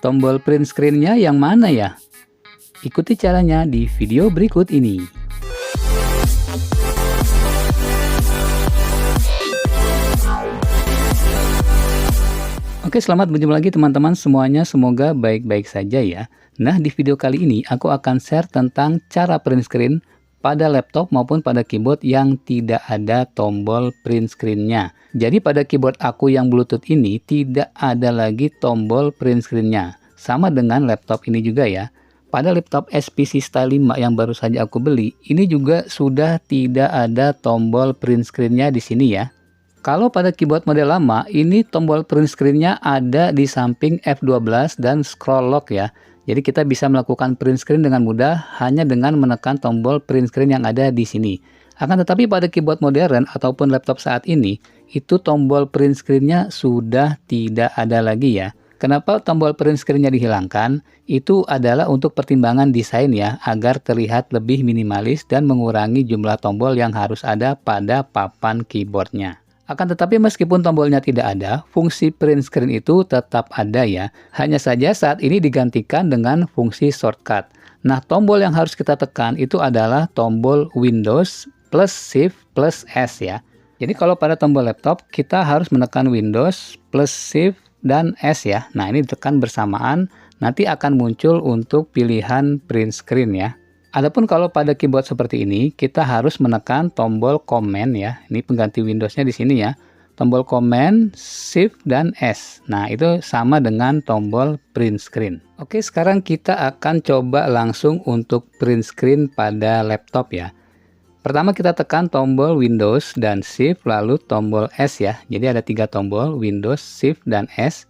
Tombol print screen-nya yang mana ya? Ikuti caranya di video berikut ini. Oke, selamat berjumpa lagi teman-teman semuanya, semoga baik-baik saja ya. Nah, di video kali ini aku akan share tentang cara print screen pada laptop maupun pada keyboard yang tidak ada tombol print screen-nya. Jadi pada keyboard aku yang Bluetooth ini tidak ada lagi tombol print screen-nya. Sama dengan laptop ini juga ya. Pada laptop SPC Style 5 yang baru saja aku beli, ini juga sudah tidak ada tombol print screen-nya di sini ya. Kalau pada keyboard model lama, ini tombol print screen-nya ada di samping F12 dan scroll lock ya. Jadi kita bisa melakukan print screen dengan mudah hanya dengan menekan tombol print screen yang ada di sini. Akan tetapi pada keyboard modern ataupun laptop saat ini, itu tombol print screen-nya sudah tidak ada lagi ya. Kenapa tombol print screen-nya dihilangkan? Itu adalah untuk pertimbangan desain ya, agar terlihat lebih minimalis dan mengurangi jumlah tombol yang harus ada pada papan keyboardnya. Akan tetapi meskipun tombolnya tidak ada, fungsi print screen itu tetap ada ya. Hanya saja saat ini digantikan dengan fungsi shortcut. Nah, tombol yang harus kita tekan itu adalah tombol Windows plus Shift plus S ya. Jadi kalau pada tombol laptop, kita harus menekan Windows plus Shift dan S ya. Nah, ini ditekan bersamaan, nanti akan muncul untuk pilihan print screen ya. Adapun kalau pada keyboard seperti ini, kita harus menekan tombol Command ya. Ini pengganti Windows-nya di sini ya. Tombol Command, Shift, dan S. Nah, itu sama dengan tombol print screen. Oke, sekarang kita akan coba langsung untuk print screen pada laptop ya. Pertama kita tekan tombol Windows dan Shift, lalu tombol S ya. Jadi ada 3 tombol, Windows, Shift, dan S.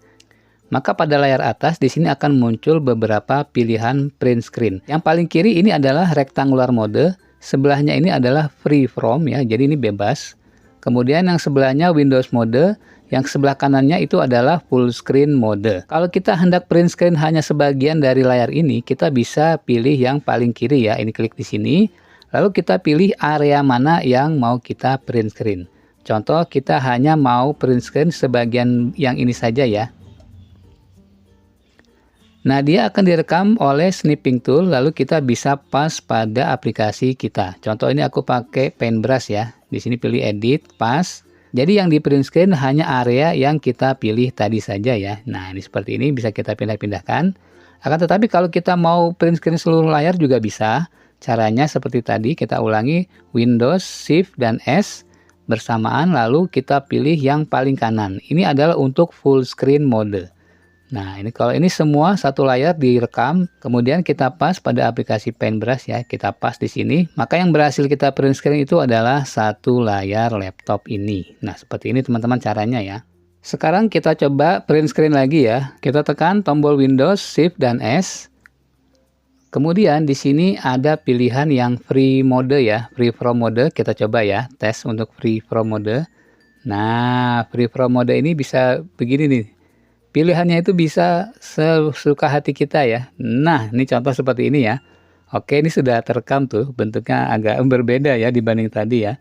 Maka pada layar atas di sini akan muncul beberapa pilihan print screen. Yang paling kiri ini adalah rectangular mode, sebelahnya ini adalah free from ya, jadi ini bebas. Kemudian yang sebelahnya Windows mode, yang sebelah kanannya itu adalah full screen mode. Kalau kita hendak print screen hanya sebagian dari layar ini, kita bisa pilih yang paling kiri ya, ini klik di sini. Lalu kita pilih area mana yang mau kita print screen. Contoh kita hanya mau print screen sebagian yang ini saja ya. Nah, dia akan direkam oleh snipping tool, lalu kita bisa pas pada aplikasi kita. Contoh ini aku pakai paintbrush ya. Di sini pilih edit, pas. Jadi yang di print screen hanya area yang kita pilih tadi saja ya. Nah, ini seperti ini bisa kita pindah-pindahkan. Akan tetapi kalau kita mau print screen seluruh layar juga bisa. Caranya seperti tadi, kita ulangi Windows, Shift, dan S bersamaan, lalu kita pilih yang paling kanan. Ini adalah untuk full screen mode. Nah, ini kalau ini semua satu layar direkam, kemudian kita pas pada aplikasi Paintbrush ya, kita pas di sini, maka yang berhasil kita print screen itu adalah satu layar laptop ini. Nah, seperti ini teman-teman caranya ya. Sekarang kita coba print screen lagi ya. Kita tekan tombol Windows, Shift, dan S. Kemudian di sini ada pilihan yang free mode ya, free from mode. Kita coba ya, tes untuk free from mode. Nah, free from mode ini bisa begini nih. Pilihannya itu bisa sesuka hati kita ya. Nah, ini contoh seperti ini ya. Oke, ini sudah terekam tuh, bentuknya agak berbeda ya dibanding tadi ya.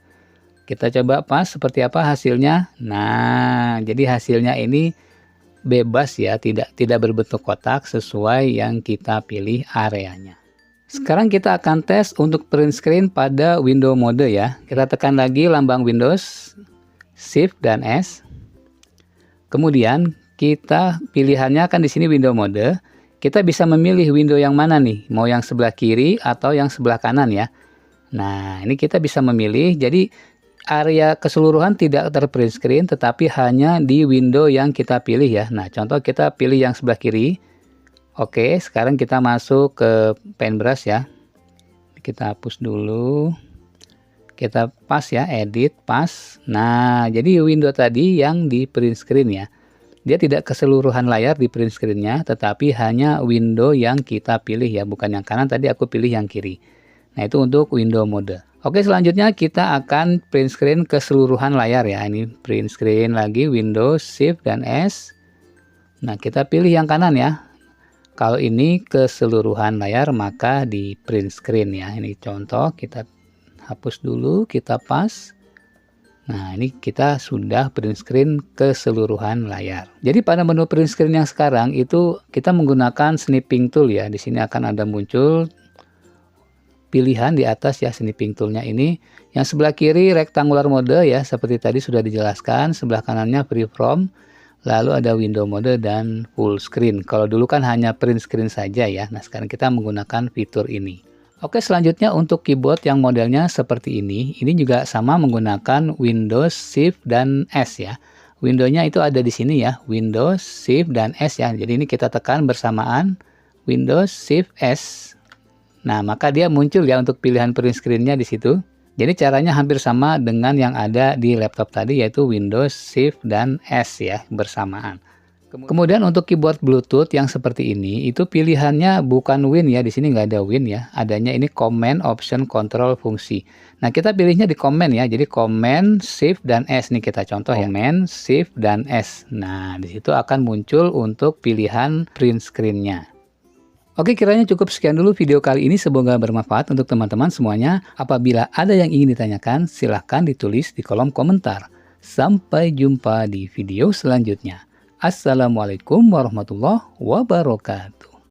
Kita coba pas seperti apa hasilnya. Nah, jadi hasilnya ini bebas ya, tidak berbentuk kotak sesuai yang kita pilih areanya. Sekarang kita akan tes untuk print screen pada window mode ya. Kita tekan lagi lambang Windows, Shift, dan S. Kemudian kita pilihannya kan di sini window mode. Kita bisa memilih window yang mana nih? Mau yang sebelah kiri atau yang sebelah kanan ya. Nah, ini kita bisa memilih. Jadi area keseluruhan tidak terprint screen tetapi hanya di window yang kita pilih ya. Nah, contoh kita pilih yang sebelah kiri. Oke, sekarang kita masuk ke Paintbrush ya. Kita hapus dulu. Kita pas ya, edit, pas. Nah, jadi window tadi yang di print screen ya. Dia tidak keseluruhan layar di print screen-nya, tetapi hanya window yang kita pilih ya, bukan yang kanan, tadi aku pilih yang kiri. Nah, itu untuk window mode. Oke, selanjutnya kita akan print screen keseluruhan layar ya. Ini print screen lagi, Windows, Shift, dan S. Nah, kita pilih yang kanan ya. Kalau ini keseluruhan layar, maka di print screen ya. Ini contoh, kita hapus dulu, kita pas. Nah, ini kita sudah print screen keseluruhan layar. Jadi pada menu print screen yang sekarang itu kita menggunakan snipping tool ya. Di sini akan ada muncul pilihan di atas ya, snipping toolnya ini. Yang sebelah kiri rectangular mode ya, seperti tadi sudah dijelaskan. Sebelah kanannya freeform, lalu ada window mode dan full screen. Kalau dulu kan hanya print screen saja ya. Nah, sekarang kita menggunakan fitur ini. Oke, selanjutnya untuk keyboard yang modelnya seperti ini juga sama menggunakan Windows, Shift, dan S ya. Windownya itu ada di sini ya, Windows, Shift, dan S ya. Jadi ini kita tekan bersamaan Windows, Shift, S. Nah, maka dia muncul ya untuk pilihan print screen-nya di situ. Jadi caranya hampir sama dengan yang ada di laptop tadi, yaitu Windows, Shift, dan S ya, bersamaan. Kemudian untuk keyboard Bluetooth yang seperti ini, itu pilihannya bukan Win ya, di sini nggak ada Win ya, adanya ini Command, Option, Control, Fungsi. Nah, kita pilihnya di Command ya, jadi Command, Shift, dan S nih kita contoh ya, Command, Shift, dan S. Nah, di situ akan muncul untuk pilihan print screen-nya. Oke, kiranya cukup sekian dulu video kali ini, semoga bermanfaat untuk teman-teman semuanya. Apabila ada yang ingin ditanyakan, silahkan ditulis di kolom komentar. Sampai jumpa di video selanjutnya. Assalamualaikum warahmatullahi wabarakatuh.